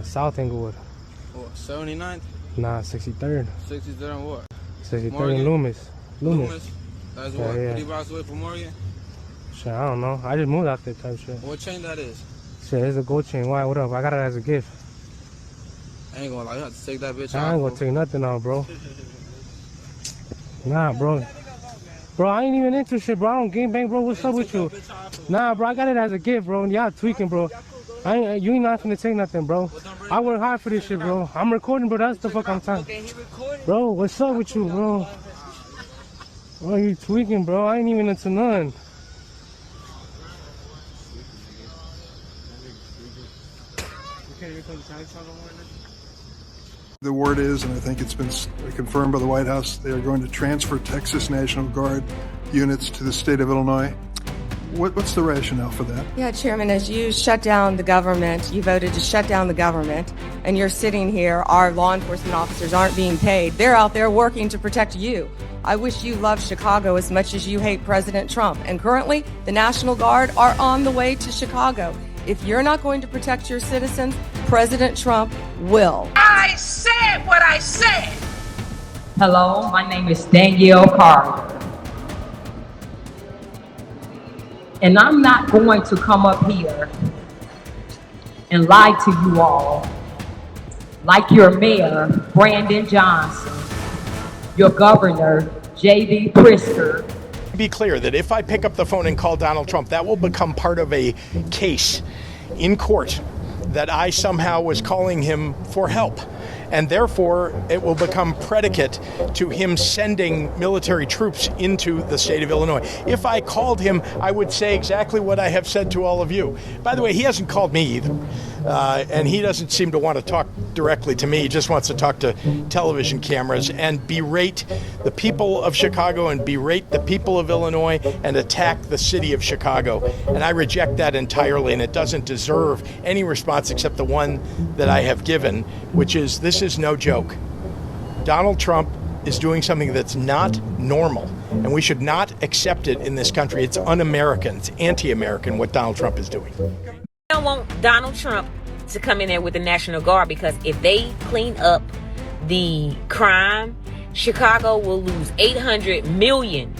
South Inglewood. What, 79th? Nah, 63rd. 63rd and what? 63rd and Loomis. That's what? Yeah. 3 blocks away from Morgan? Shit, I don't know. I just moved out there type shit. What chain that is? Shit, it's a gold chain. Why? What up? I got it as a gift. I ain't gonna lie, you have to take that bitch I off. ain't gonna take nothing out, bro. Nah, bro. Bro, I ain't even into shit, bro. I don't game bang, bro. What's up with you? Nah, bro, I got it as a gift, bro. Y'all tweaking, bro. You ain't not finna take nothing, bro. I work hard for this shit, bro. I'm recording, bro. That's the fuck I'm talking. Bro, what's up with you, bro? Bro, you tweaking, bro. I ain't even into none. The word is, and I think it's been confirmed by the White House, they are going to transfer Texas National Guard units to the state of Illinois. What's the rationale for that? Yeah, Chairman, as you shut down the government, you voted to shut down the government, and you're sitting here, our law enforcement officers aren't being paid. They're out there working to protect you. I wish you loved Chicago as much as you hate President Trump. And currently, the National Guard are on the way to Chicago. If you're not going to protect your citizens, President Trump will. I said what I said. Hello, my name is Danielle Carter. And I'm not going to come up here and lie to you all like your mayor, Brandon Johnson, your governor, J.B. Pritzker. Be clear that if I pick up the phone and call Donald Trump, that will become part of a case in court that I somehow was calling him for help. And therefore, it will become predicate to him sending military troops into the state of Illinois. If I called him, I would say exactly what I have said to all of you. By the way, he hasn't called me either. And he doesn't seem to want to talk directly to me. He just wants to talk to television cameras and berate the people of Chicago and berate the people of Illinois and attack the city of Chicago. And I reject that entirely, and it doesn't deserve any response except the one that I have given, which is this is no joke. Donald Trump is doing something that's not normal, and we should not accept it in this country. It's un-American. It's anti-American what Donald Trump is doing. I don't want Donald Trump to come in there with the National Guard, because if they clean up the crime, Chicago will lose $800 million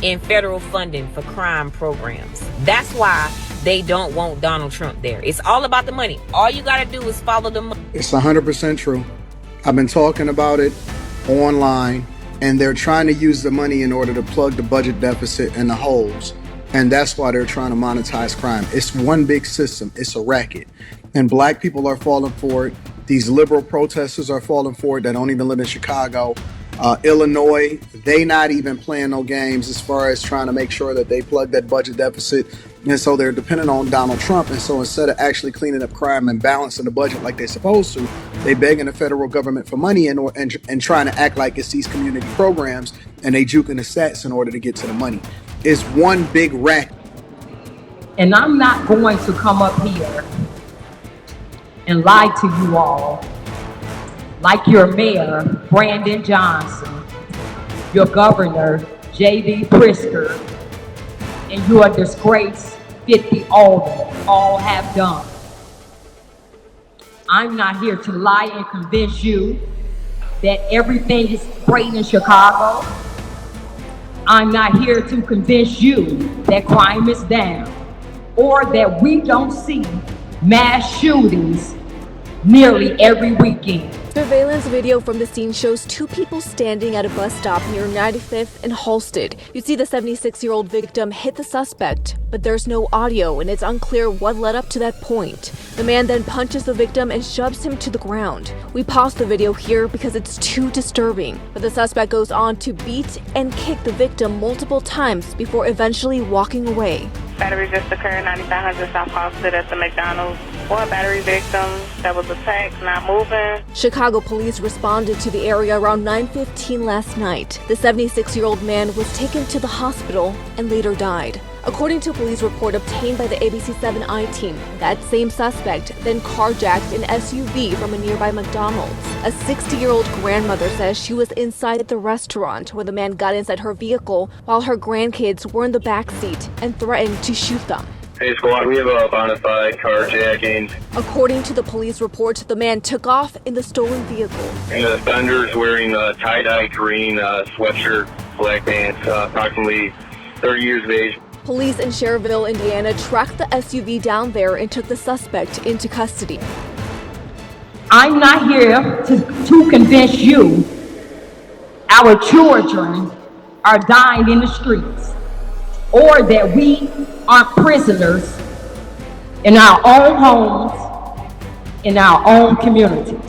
in federal funding for crime programs. That's why they don't want Donald Trump there. It's all about the money. All you got to do is follow the money. It's 100% true. I've been talking about it online, and they're trying to use the money in order to plug the budget deficit and the holes. And that's why they're trying to monetize crime. It's one big system. It's a racket. And black people are falling for it. These liberal protesters are falling for it that don't even live in Chicago. Illinois, they not even playing no games as far as trying to make sure that they plug that budget deficit. And so they're dependent on Donald Trump. And so instead of actually cleaning up crime and balancing the budget like they're supposed to, they begging the federal government for money and trying to act like it's these community programs, and they juking the stats in order to get to the money. It's one big racket. And I'm not going to come up here and lie to you all like your mayor, Brandon Johnson, your governor, J.B. Pritzker, and your disgraced 50 aldermen all have done. I'm not here to lie and convince you that everything is great in Chicago. I'm not here to convince you that crime is down or that we don't see mass shootings nearly every weekend. Surveillance video from the scene shows two people standing at a bus stop near 95th and Halsted. You see the 76-year-old victim hit the suspect, but there's no audio and it's unclear what led up to that point. The man then punches the victim and shoves him to the ground. We paused the video here because it's too disturbing, but the suspect goes on to beat and kick the victim multiple times before eventually walking away. Battery just occurred 9500 South Halsted at the McDonald's. One battery victim that was attacked, not moving. Chicago police responded to the area around 9:15 last night. The 76-year-old man was taken to the hospital and later died. According to a police report obtained by the ABC7i team, that same suspect then carjacked an SUV from a nearby McDonald's. A 60-year-old grandmother says she was inside the restaurant when the man got inside her vehicle while her grandkids were in the back seat and threatened to shoot them. Hey squad, we have a bona fide carjacking. According to the police report, the man took off in the stolen vehicle. And the offender's wearing a tie-dye green sweatshirt, black pants, approximately 30 years of age. Police in Cherville, Indiana tracked the SUV down there and took the suspect into custody. I'm not here to convince you our children are dying in the streets or that we are prisoners in our own homes, in our own communities.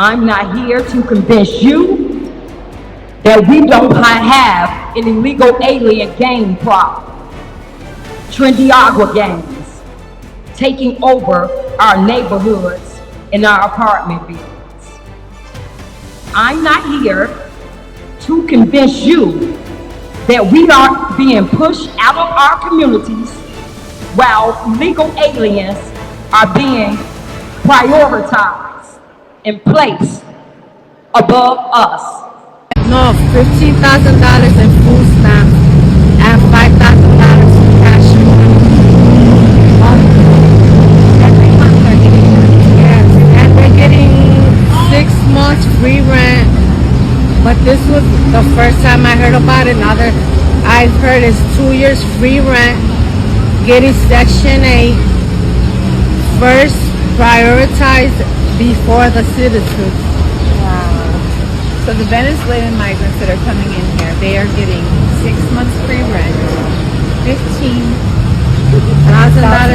I'm not here to convince you that we don't have an illegal alien gang problem. Trendiagua gangs taking over our neighborhoods and our apartment buildings. I'm not here to convince you that we aren't being pushed out of our communities while illegal aliens are being prioritized and placed above us. No, $15,000 in food stamps and $5,000 in cash money. Every month they're getting that. Yes, and they're getting 6 months free rent. But this was the first time I heard about it. Now that I've heard it's 2 years free rent, getting Section 8, first prioritized before the citizens. Wow. So the Venezuelan migrants that are coming in here, they are getting 6 months free rent, $15,000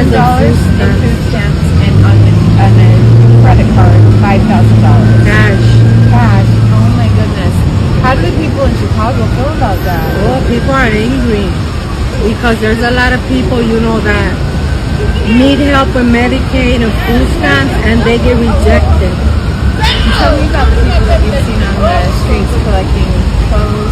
in food stamps, and on a credit card, $5,000. Cash. Cash. Oh my goodness. How do the people in Chicago feel about that? Well, people are angry because there's a lot of people, you know, that need help with Medicaid and food stamps, and they get rejected. Tell me about the people that you've seen on the streets collecting clothes.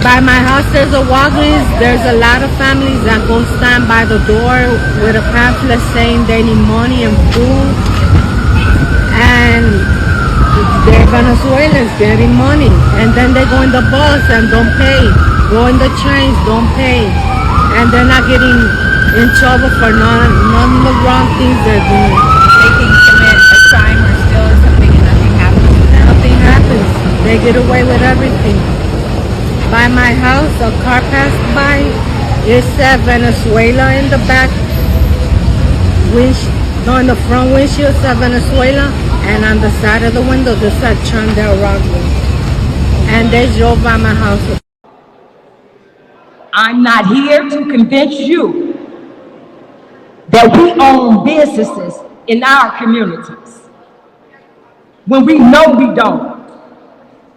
By my house there's a Walgreens. There's a lot of families that go stand by the door with a pamphlet saying they need money and food, and they're Venezuelans getting money, and then they go in the bus and don't pay, go in the trains, don't pay, and they're not getting in trouble for none of the wrong things they're doing. They can commit a crime or steal or something and nothing happens to them. Nothing happens. They get away with everything. By my house, a car passed by. It said Venezuela in the back windshield. In the front windshield said Venezuela, and on the side of the window it said Chandel Rockland. And they drove by my house. I'm not here to convince you that we own businesses in our communities when we know we don't.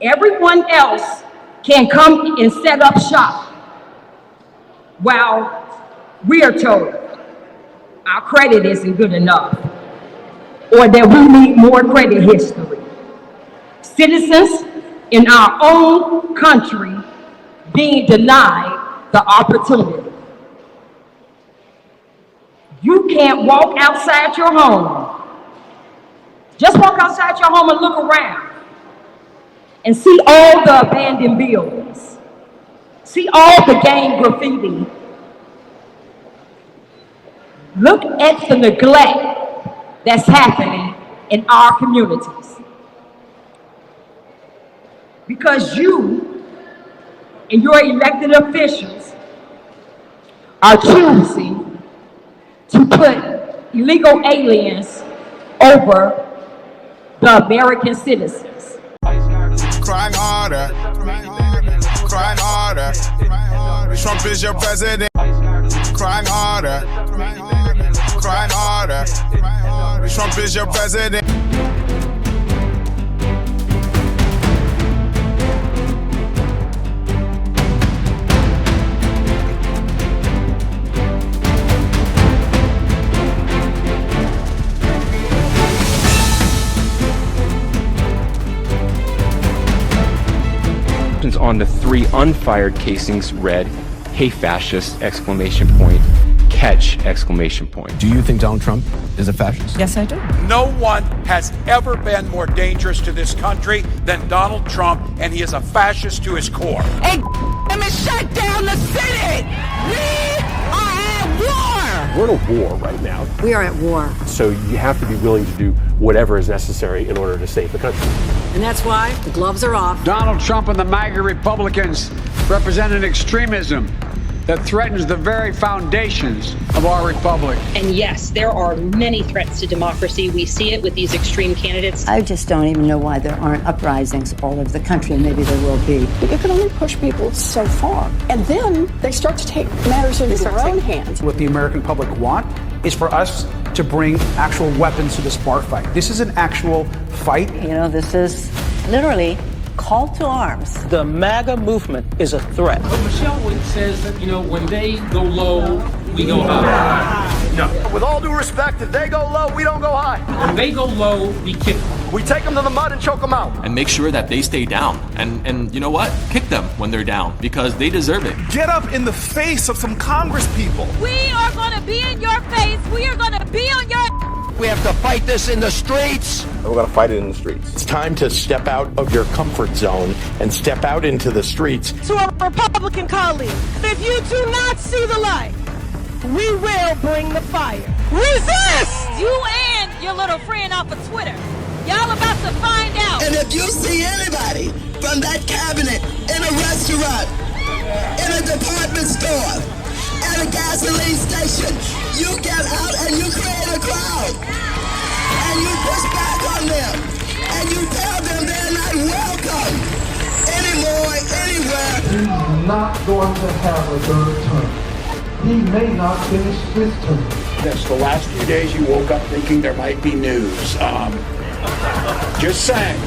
Everyone else can come and set up shop while we are told our credit isn't good enough or that we need more credit history. Citizens in our own country being denied the opportunity. You can't walk outside your home. Just walk outside your home and look around. and see all the abandoned buildings, see all the gang graffiti. Look at the neglect that's happening in our communities. Because you and your elected officials are choosing to put illegal aliens over the American citizens. Crying harder, crying harder. Trump is your president. Crying harder, crying harder. Trump is your president. On the 3 unfired casings read, "Hey fascist!" exclamation point, catch exclamation point. Do you think Donald Trump is a fascist? Yes, I do. No one has ever been more dangerous to this country than Donald Trump, and he is a fascist to his core. And shut down the Senate! We are at war! We're at a war right now. We are at war. So you have to be willing to do whatever is necessary in order to save the country. And that's why the gloves are off. Donald Trump and the MAGA Republicans represent an extremism that threatens the very foundations of our republic. And yes, there are many threats to democracy. We see it with these extreme candidates. I just don't even know why there aren't uprisings all over the country, and maybe there will be. You can only push people so far, and then they start to take matters into their own hands. What the American public want is for us to bring actual weapons to this bar fight. This is an actual fight. You know, this is literally call to arms. The MAGA movement is a threat. But Michelle says that, when they go low, we go high. No. With all due respect, if they go low, we don't go high. When they go low, we kick them. We take them to the mud and choke them out. And make sure that they stay down. And you know what? Kick them when they're down, because they deserve it. Get up in the face of some Congress people. We are going to be in your face. We are going to be on your... We have to fight this in the streets. We're going to fight it in the streets. It's time to step out of your comfort zone and step out into the streets. To our Republican colleagues, if you do not see the light, we will bring the fire. Resist! You and your little friend off of Twitter. Y'all about to find out. And if you see anybody from that cabinet in a restaurant, in a department store, at a gasoline station, you get out and you create a crowd. And you push back on them. And you tell them they're not welcome anymore, anywhere. He's not going to have a third term. He may not finish this term. Yes, the last few days you woke up thinking there might be news. Just saying.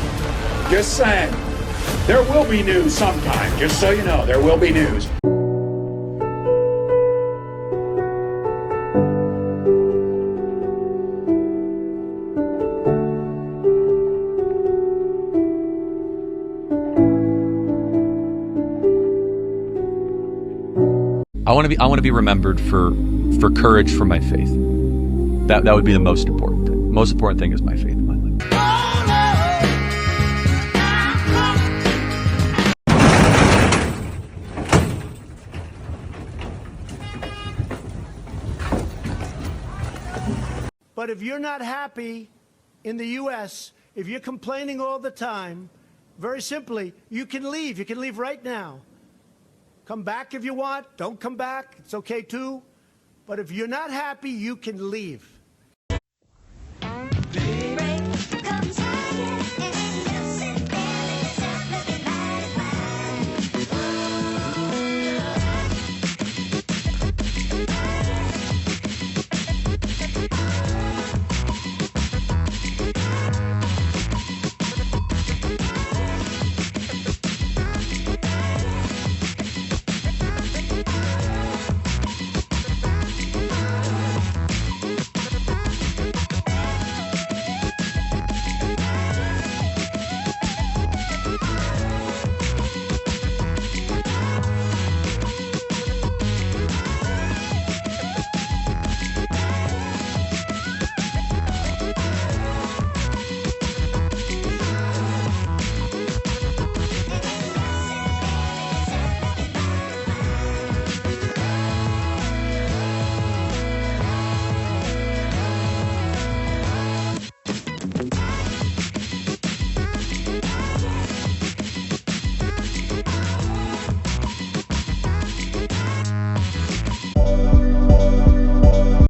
Just saying. There will be news sometime. Just so you know, there will be news. I want to be remembered for courage for my faith. That would be the most important thing. Most important thing is my faith in my life. But if you're not happy in the U.S., if you're complaining all the time, very simply, you can leave. You can leave right now. Come back if you want. Don't come back. It's okay too. But if you're not happy, you can leave.